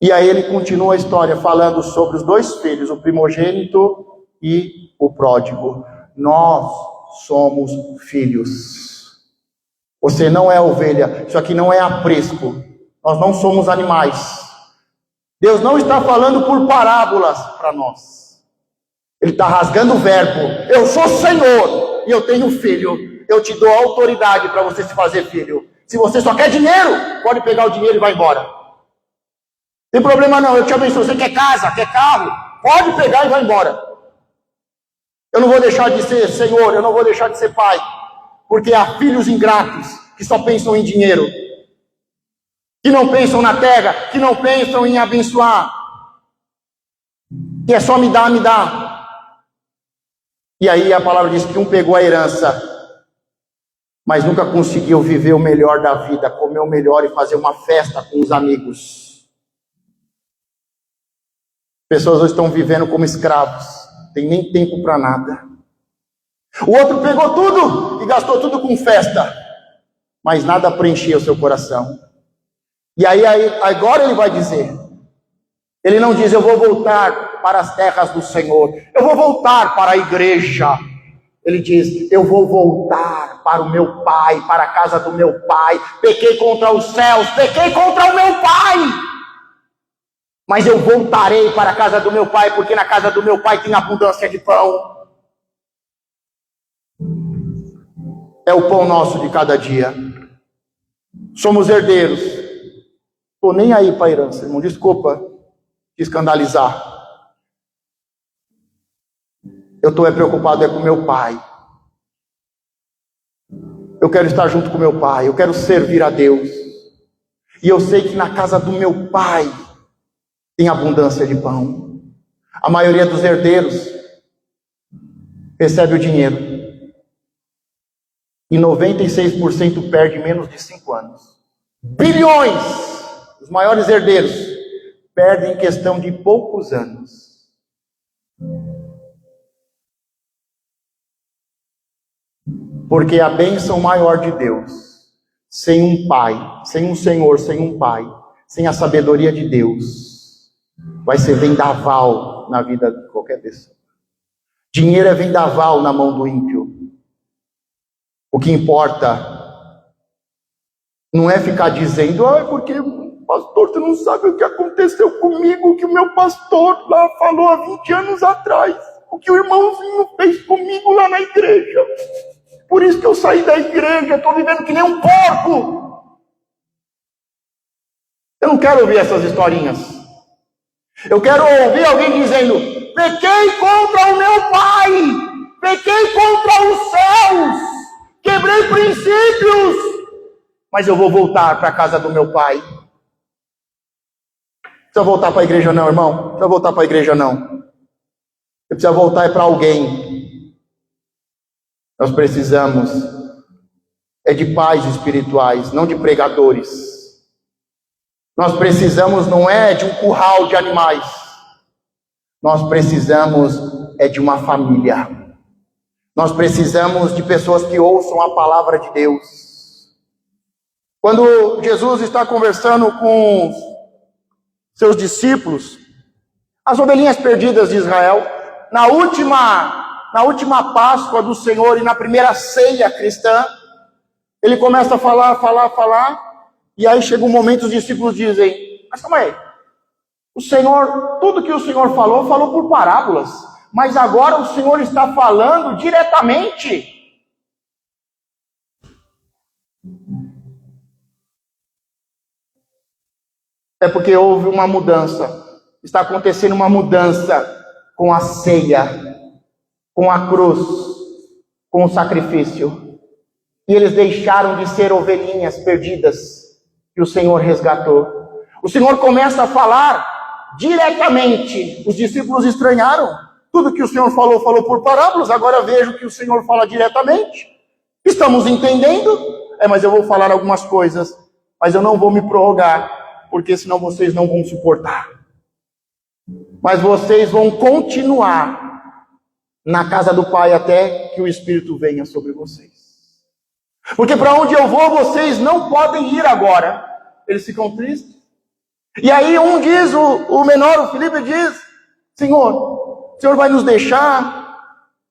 E aí ele continua a história falando sobre os 2 filhos, o primogênito e o pródigo. Nós somos filhos. Você não é ovelha, isso aqui não é aprisco. Nós não somos animais. Deus não está falando por parábolas para nós. Ele está rasgando o verbo. Eu sou Senhor e eu tenho filho. Eu te dou autoridade para você se fazer filho. Se você só quer dinheiro, pode pegar o dinheiro e vai embora. Não tem problema não, eu te abençoo. Você quer casa, quer carro? Pode pegar e vai embora. Eu não vou deixar de ser Senhor, eu não vou deixar de ser pai. Porque há filhos ingratos que só pensam em dinheiro, que não pensam na terra, que não pensam em abençoar, que é só me dá, me dá. E aí a palavra diz que um pegou a herança, mas nunca conseguiu viver o melhor da vida, comer o melhor e fazer uma festa com os amigos. Pessoas hoje estão vivendo como escravos, não tem nem tempo para nada. O outro pegou tudo e gastou tudo com festa, mas nada preenchia o seu coração. E aí agora ele vai dizer, ele não diz: eu vou voltar para as terras do Senhor, eu vou voltar para a igreja. Ele diz: eu vou voltar para o meu pai, para a casa do meu pai. Pequei contra os céus, pequei contra o meu pai, mas eu voltarei para a casa do meu pai, porque na casa do meu pai tem abundância de pão. É o pão nosso de cada dia. Somos herdeiros. Estou nem aí para a herança, irmão. Desculpa te escandalizar. Eu estou preocupado com meu pai. Eu quero estar junto com meu pai. Eu quero servir a Deus. E eu sei que na casa do meu pai tem abundância de pão. A maioria dos herdeiros recebe o dinheiro. E 96% perde em menos de 5 anos. Bilhões! Os maiores herdeiros perdem em questão de poucos anos. Porque a bênção maior de Deus, sem um pai, sem um Senhor, sem um pai, sem a sabedoria de Deus, vai ser vendaval na vida de qualquer pessoa. Dinheiro é vendaval na mão do ímpio. O que importa não é ficar dizendo: porque pastor, você não sabe o que aconteceu comigo, o que o meu pastor lá falou há 20 anos atrás, o que o irmãozinho fez comigo lá na igreja. Por isso que eu saí da igreja, estou vivendo que nem um porco. Eu não quero ouvir essas historinhas. Eu quero ouvir alguém dizendo: pequei contra o meu pai, pequei contra os céus, quebrei princípios, mas eu vou voltar para a casa do meu pai. Precisa voltar para a igreja não, irmão? Precisa voltar para a igreja não. Você precisa voltar para alguém. Nós precisamos de pais espirituais, não de pregadores. Nós precisamos não é de um curral de animais. Nós precisamos de uma família. Nós precisamos de pessoas que ouçam a palavra de Deus. Quando Jesus está conversando com seus discípulos, as ovelhinhas perdidas de Israel, na última Páscoa do Senhor e na primeira ceia cristã, ele começa a falar, e aí chega um momento os discípulos dizem, mas calma aí, o Senhor, tudo que o Senhor falou por parábolas, mas agora o Senhor está falando diretamente. É porque houve uma mudança, está acontecendo uma mudança com a ceia, com a cruz, com o sacrifício. E eles deixaram de ser ovelhinhas perdidas que o Senhor resgatou. O Senhor começa a falar diretamente. Os discípulos estranharam. Tudo que o Senhor falou por parábolas. Agora vejo que o Senhor fala diretamente. Estamos entendendo? Mas eu vou falar algumas coisas. Mas eu não vou me prorrogar, porque senão vocês não vão suportar. Mas vocês vão continuar na casa do Pai até que o Espírito venha sobre vocês. Porque para onde eu vou, vocês não podem ir agora. Eles ficam tristes. E aí um diz, o menor, o Felipe diz, Senhor, o Senhor vai nos deixar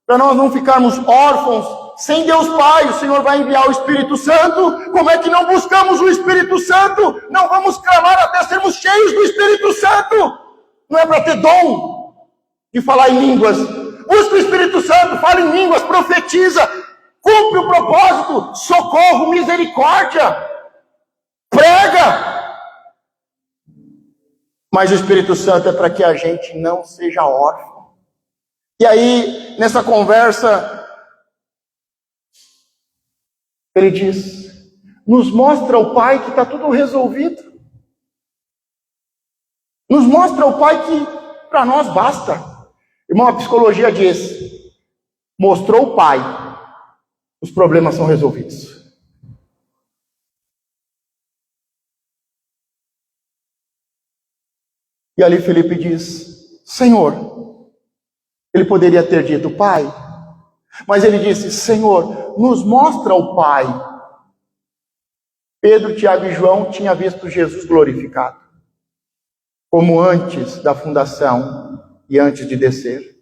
para nós não ficarmos órfãos, sem Deus Pai, o Senhor vai enviar o Espírito Santo. Como é que não buscamos o Espírito Santo? Não vamos clamar até sermos cheios do Espírito Santo. Não é para ter dom de falar em línguas. Busca o Espírito Santo, fala em línguas, profetiza, cumpre o propósito, socorro, misericórdia, prega. Mas o Espírito Santo é para que a gente não seja órfão. E aí, nessa conversa, ele diz, nos mostra o Pai que está tudo resolvido. Nos mostra o Pai que para nós basta. Irmão, a psicologia diz, mostrou o Pai, os problemas são resolvidos. E ali Felipe diz, Senhor, ele poderia ter dito Pai, mas ele disse, Senhor, nos mostra o Pai. Pedro, Tiago e João tinham visto Jesus glorificado, como antes da fundação e antes de descer.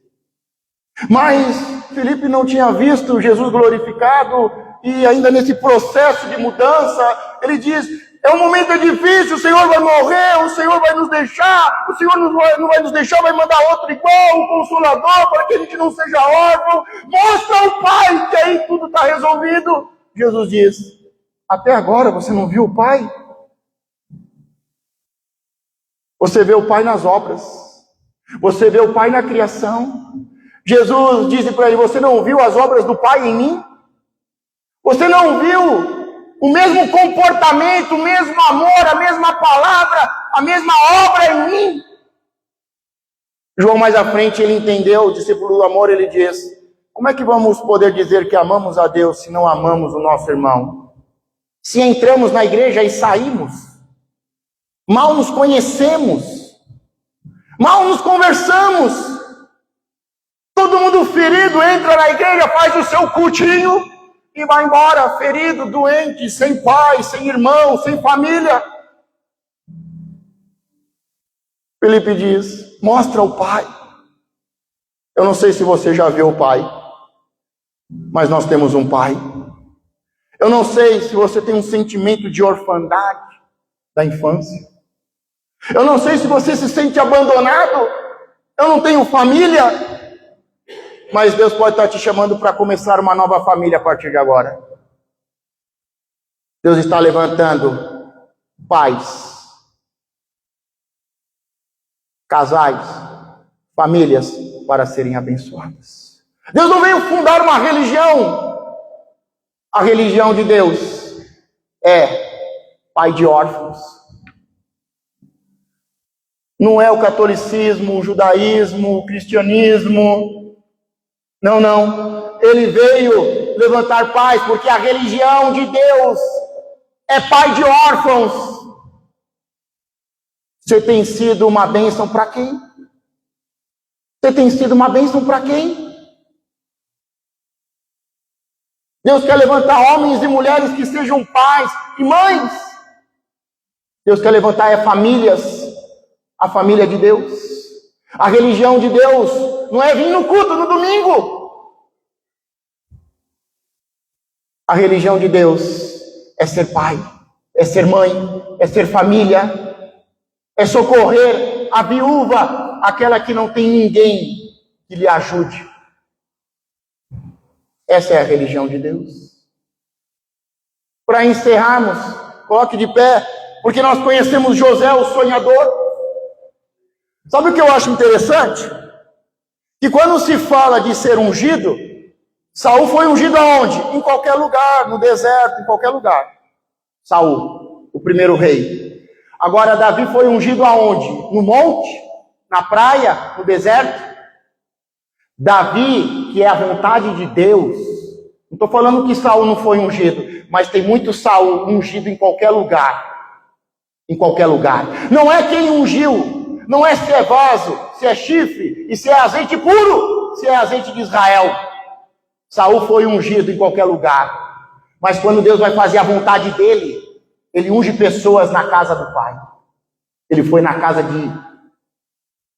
Mas Felipe não tinha visto Jesus glorificado, e ainda nesse processo de mudança, ele diz, é um momento difícil, o Senhor vai morrer, o Senhor vai nos deixar, o Senhor não vai nos deixar, vai mandar outro igual, um Consolador, para que a gente não seja órfão. Mostra o Pai, que aí tudo está resolvido. Jesus diz, até agora você não viu o Pai? Você vê o Pai nas obras, você vê o Pai na criação. Jesus disse para ele, você não viu as obras do Pai em mim? Você não viu o mesmo comportamento, o mesmo amor, a mesma palavra, a mesma obra em mim? João mais à frente, ele entendeu, o discípulo do amor, ele diz, como é que vamos poder dizer que amamos a Deus se não amamos o nosso irmão? Se entramos na igreja e saímos, mal nos conhecemos, mal nos conversamos, todo mundo ferido entra na igreja, faz o seu cultinho e vai embora, ferido, doente, sem pai, sem irmão, sem família. Felipe diz, mostra o Pai. Eu não sei se você já viu o Pai, mas nós temos um Pai. Eu não sei se você tem um sentimento de orfandade da infância. Eu não sei se você se sente abandonado. Eu não tenho família. Mas Deus pode estar te chamando para começar uma nova família a partir de agora. Deus está levantando pais, casais, famílias para serem abençoadas. Deus não veio fundar uma religião. A religião de Deus é pai de órfãos. Não é o catolicismo, o judaísmo, o cristianismo. Não, não. Ele veio levantar pais, porque a religião de Deus é pai de órfãos. Você tem sido uma bênção para quem? Você tem sido uma bênção para quem? Deus quer levantar homens e mulheres que sejam pais e mães. Deus quer levantar famílias, a família de Deus. A religião de Deus não é vir no culto no domingo. A religião de Deus é ser pai, é ser mãe, é ser família, é socorrer a viúva, aquela que não tem ninguém que lhe ajude. Essa é a religião de Deus. Para encerrarmos, coloque de pé, porque nós conhecemos José, o sonhador. Sabe o que eu acho interessante? Que quando se fala de ser ungido, Saul foi ungido aonde? Em qualquer lugar, no deserto, em qualquer lugar. Saul, o primeiro rei. Agora Davi foi ungido aonde? No monte? Na praia? No deserto? Davi, que é a vontade de Deus. Não estou falando que Saul não foi ungido, mas tem muito Saul ungido em qualquer lugar. Em qualquer lugar. Não é quem ungiu, não é se é vaso, se é chifre e se é azeite puro, se é azeite de Israel. Saul foi ungido em qualquer lugar. Mas quando Deus vai fazer a vontade dele, ele unge pessoas na casa do pai. Ele foi na casa de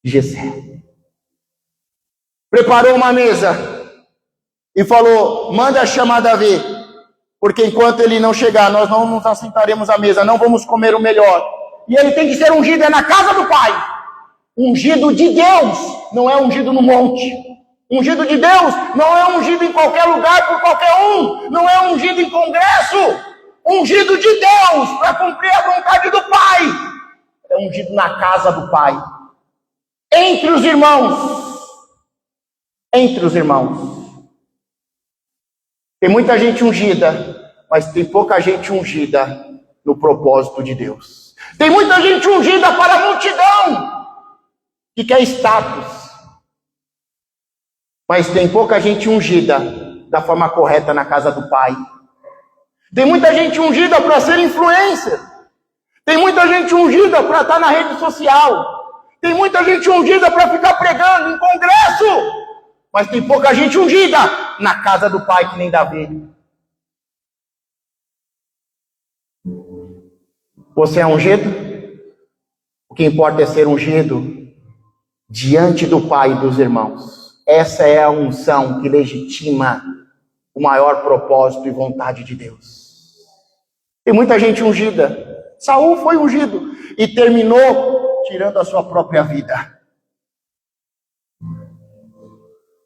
Jessé. Preparou uma mesa e falou: manda chamar Davi, porque enquanto ele não chegar, nós não nos assentaremos à mesa, não vamos comer o melhor. E ele tem que ser ungido, é na casa do pai. Ungido de Deus, não é ungido no monte. Ungido de Deus não é ungido em qualquer lugar por qualquer um, não é ungido em congresso. Ungido de Deus para cumprir a vontade do pai é ungido na casa do pai, entre os irmãos. Entre os irmãos. Tem muita gente ungida, mas tem pouca gente ungida no propósito de Deus. Tem muita gente ungida para a multidão que quer status, mas tem pouca gente ungida da forma correta na casa do pai. Tem muita gente ungida para ser influencer. Tem muita gente ungida para estar na rede social. Tem muita gente ungida para ficar pregando em congresso. Mas tem pouca gente ungida na casa do pai, que nem Davi. Você é ungido? O que importa é ser ungido diante do pai e dos irmãos. Essa é a unção que legitima o maior propósito e vontade de Deus. Tem muita gente ungida. Saul foi ungido e terminou tirando a sua própria vida.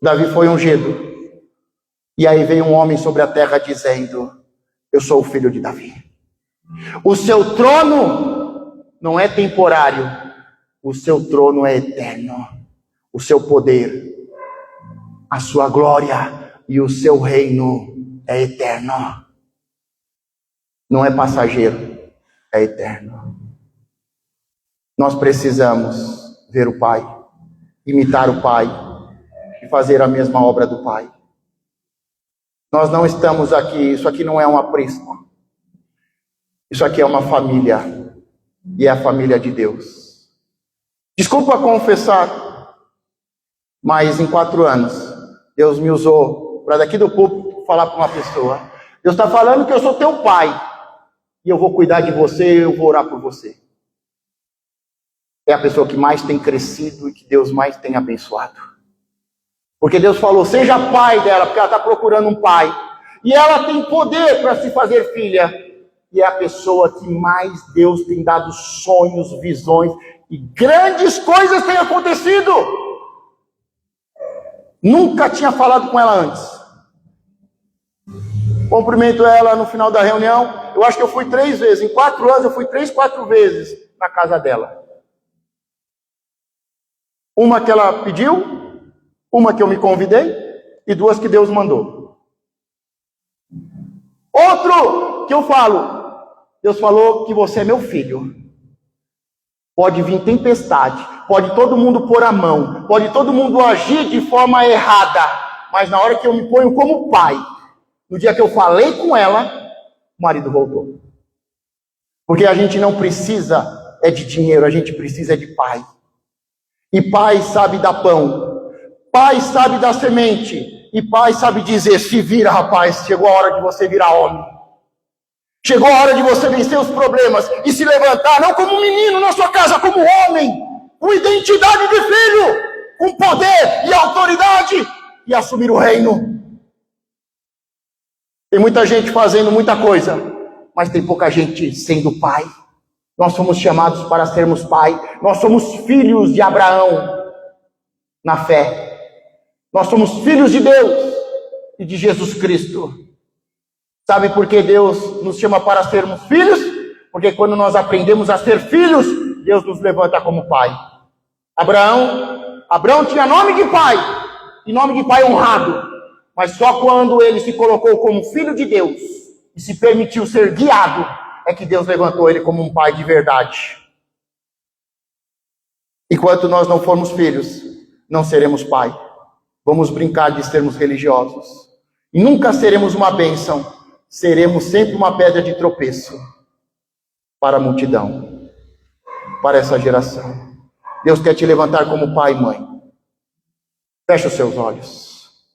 Davi foi ungido. E aí veio um homem sobre a terra dizendo: eu sou o filho de Davi. O seu trono não é temporário. O seu trono é eterno. O seu poder, a sua glória e o seu reino é eterno. Não é passageiro, é eterno. Nós precisamos ver o Pai, imitar o Pai e fazer a mesma obra do Pai. Nós não estamos aqui, isso aqui não é um aprisco. Isso aqui é uma família, e é a família de Deus. Desculpa confessar, mas em 4 anos, Deus me usou para daqui do púlpito falar para uma pessoa: Deus está falando que eu sou teu pai, e eu vou cuidar de você, eu vou orar por você. É a pessoa que mais tem crescido e que Deus mais tem abençoado. Porque Deus falou: seja pai dela, porque ela está procurando um pai. E ela tem poder para se fazer filha. E é a pessoa que mais Deus tem dado sonhos, visões, e grandes coisas têm acontecido. Nunca tinha falado com ela antes. Cumprimento ela no final da reunião. Eu acho que eu fui 3 vezes. Em 4 anos eu fui 3, 4 vezes na casa dela. Uma que ela pediu, uma que eu me convidei e 2 que Deus mandou. Outro que eu falo: Deus falou que você é meu filho. Pode vir tempestade, pode todo mundo pôr a mão, pode todo mundo agir de forma errada, mas na hora que eu me ponho como pai, no dia que eu falei com ela, o marido voltou. Porque a gente não precisa de dinheiro, a gente precisa de pai. E pai sabe dar pão, pai sabe dar semente, e pai sabe dizer: se vira, rapaz, chegou a hora de você virar homem. Chegou a hora de você vencer os problemas e se levantar, não como um menino na sua casa, como homem, com identidade de filho, com poder e autoridade, e assumir o reino. Tem muita gente fazendo muita coisa, mas tem pouca gente sendo pai. Nós somos chamados para sermos pai. Nós somos filhos de Abraão na fé. Nós somos filhos de Deus e de Jesus Cristo. Sabe por que Deus nos chama para sermos filhos? Porque quando nós aprendemos a ser filhos, Deus nos levanta como pai. Abraão tinha nome de pai, e nome de pai honrado. Mas só quando ele se colocou como filho de Deus e se permitiu ser guiado, é que Deus levantou ele como um pai de verdade. Enquanto nós não formos filhos, não seremos pai. Vamos brincar de sermos religiosos. E nunca seremos uma bênção. Seremos sempre uma pedra de tropeço para a multidão, para essa geração. Deus quer te levantar como pai e mãe. Feche os seus olhos.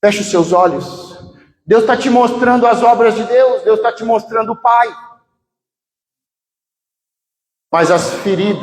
Feche os seus olhos. Deus está te mostrando as obras de Deus. Deus está te mostrando o pai. Mas as feridas